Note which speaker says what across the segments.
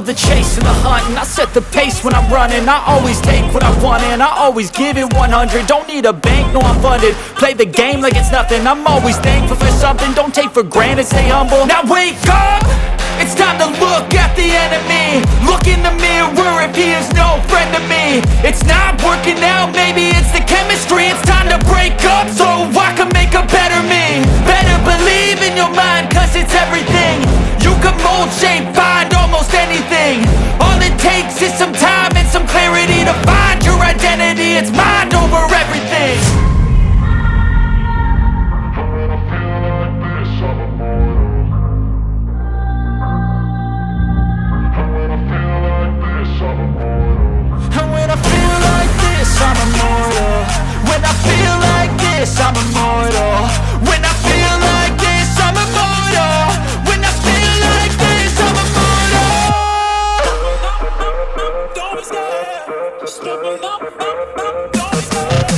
Speaker 1: love the chase and the hunt, and I set the pace when I'm running. I always take what I want and I always give it 100. Don't need a bank, no I'm funded. Play the game like it's nothing. I'm always thankful for something. Don't take for granted, stay humble. Now wake up! It's time to look at the enemy. Look in the mirror if he is no friend to me. It's not working out, maybe it's the chemistry. It's time to break up so I can make a better me. Better believe in your mind, cause it's everything. You can mold, shape, find almost anything. All it takes is some time and some clarity to find your identity. It's mind over everything. I'm immortal. When I feel like this, I'm immortal. When I feel like this, I'm immortal. When I feel like this, I'm immortal. Don't be scared. Just level up. Don't be scared.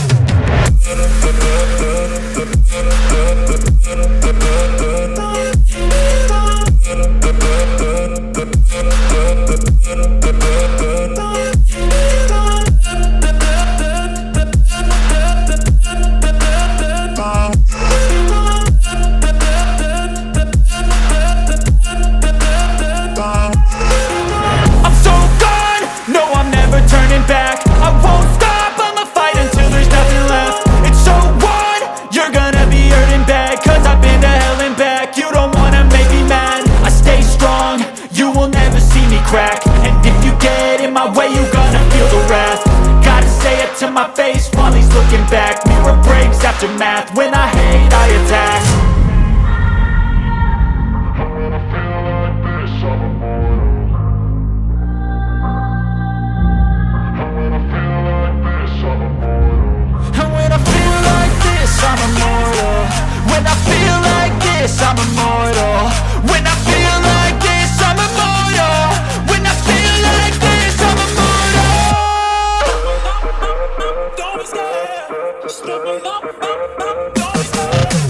Speaker 1: And if you get in my way, you gonna feel the wrath. Gotta say it to my face while he's looking back. Mirror breaks after math. When I hate, I attack. When I feel like this, I'm immortal. When I feel like this, I'm immortal. And when I feel like this, I'm immortal. When I feel like this, I'm immortal. When I feel like this, I'm immortal. When I feel like this, I'm immortal. Don't be scared. Just level up. Don't be scared.